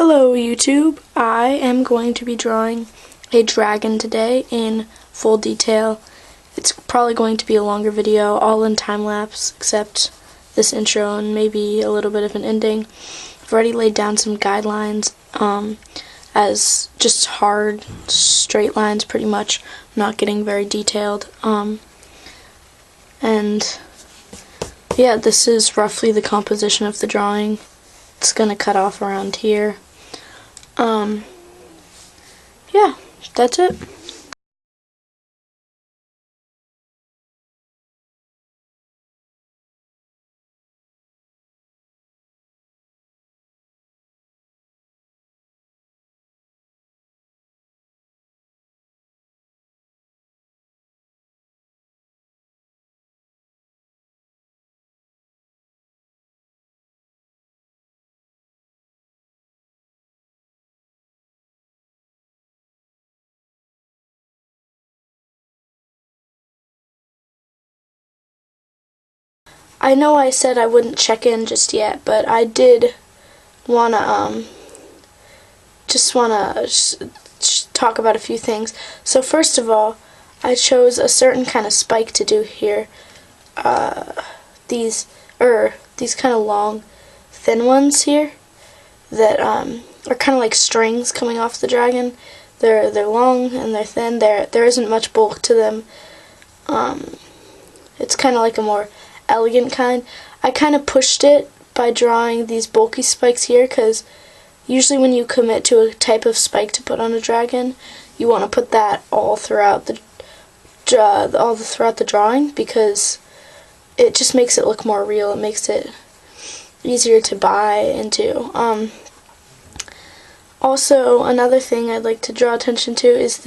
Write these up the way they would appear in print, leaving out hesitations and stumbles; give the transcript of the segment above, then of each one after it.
Hello YouTube, I am going to be drawing a dragon today in full detail. It's probably going to be a longer video, all in time-lapse, except this intro and maybe a little bit of an ending. I've already laid down some guidelines as just hard, straight lines pretty much, not getting very detailed. And yeah, this is roughly the composition of the drawing. It's gonna cut off around here. Yeah, that's it. I know I said I wouldn't check in just yet, but I did wanna talk about a few things. So first of all, I chose a certain kind of spike to do here. These kind of long, thin ones here that are kind of like strings coming off the dragon. They're long and they're thin. There isn't much bulk to them. It's kind of like a more elegant kind. I kind of pushed it by drawing these bulky spikes here, because usually when you commit to a type of spike to put on a dragon, you want to put that all throughout the drawing, because it just makes it look more real. It makes it easier to buy into. Also, another thing I'd like to draw attention to is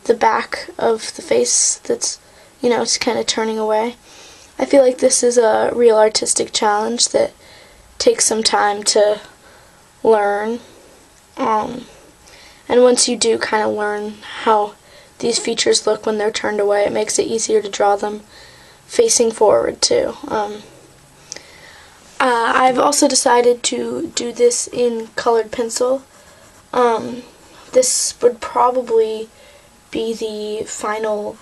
the back of the face that's, it's kind of turning away. I feel like this is a real artistic challenge that takes some time to learn. And once you do kind of learn how these features look when they're turned away, it makes it easier to draw them facing forward too. I've also decided to do this in colored pencil. This would probably be the final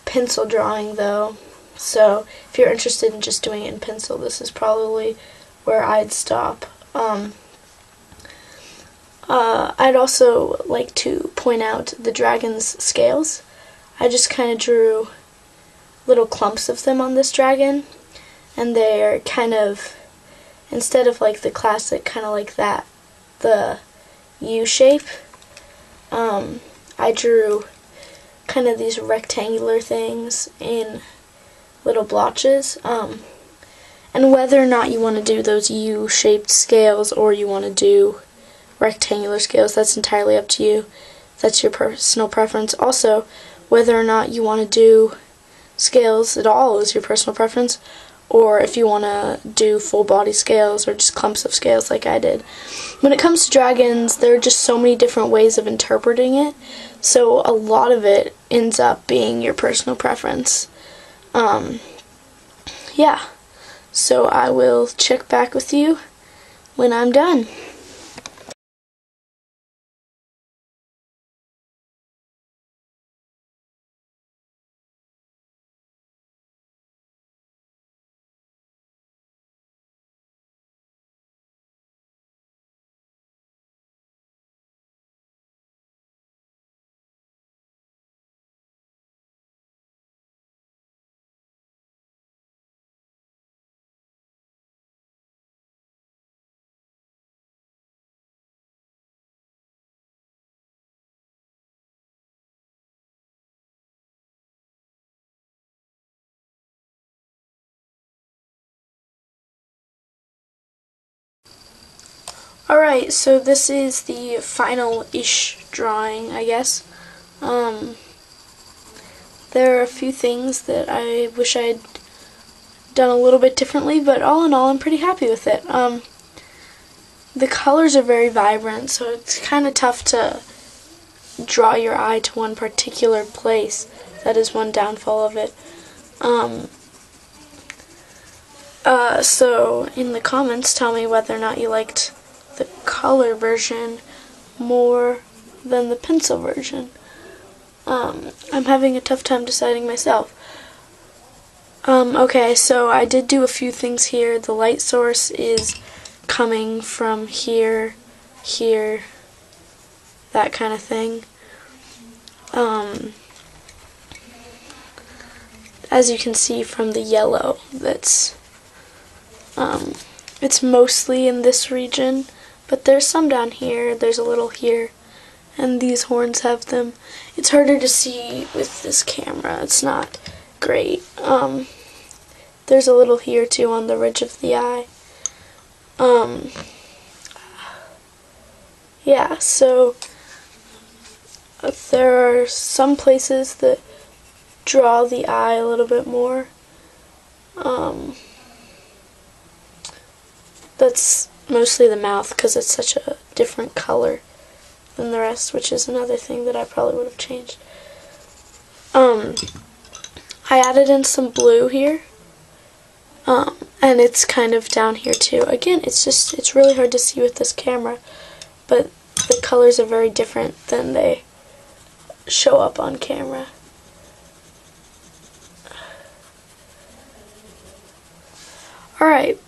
pencil drawing though. So if you're interested in just doing it in pencil, this is probably where I'd stop. I'd also like to point out the dragon's scales. I just kind of drew little clumps of them on this dragon, and they're kind of, instead of like the classic kind of like that, the U shape, I drew kind of these rectangular things in little blotches, and whether or not you want to do those U-shaped scales or you want to do rectangular scales, that's entirely up to you. That's your personal preference. Also, whether or not you want to do scales at all is your personal preference, or if you want to do full body scales or just clumps of scales like I did. When it comes to dragons, there are just so many different ways of interpreting it, so a lot of it ends up being your personal preference. Yeah, so I will check back with you when I'm done. Alright, so this is the final-ish drawing, I guess. There are a few things that I wish I'd done a little bit differently, but all in all, I'm pretty happy with it. The colors are very vibrant, so it's kind of tough to draw your eye to one particular place. That is one downfall of it. So in the comments, tell me whether or not you liked the color version more than the pencil version. I'm having a tough time deciding myself. Okay, so I did do a few things here. The light source is coming from here, here, that kind of thing. As you can see from the yellow, that's it's mostly in this region, but there's some down here, there's a little here, and these horns have them. It's harder to see with this camera, it's not great. There's a little here too on the ridge of the eye. Yeah, so there are some places that draw the eye a little bit more. That's mostly the mouth because it's such a different color than the rest, which is another thing that I probably would have changed. I added in some blue here, and it's kind of down here too. Again, it's really hard to see with this camera, but the colors are very different than they show up on camera. Alright,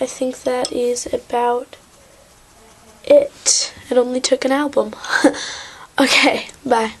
I think that is about it. It only took an album. Okay, bye.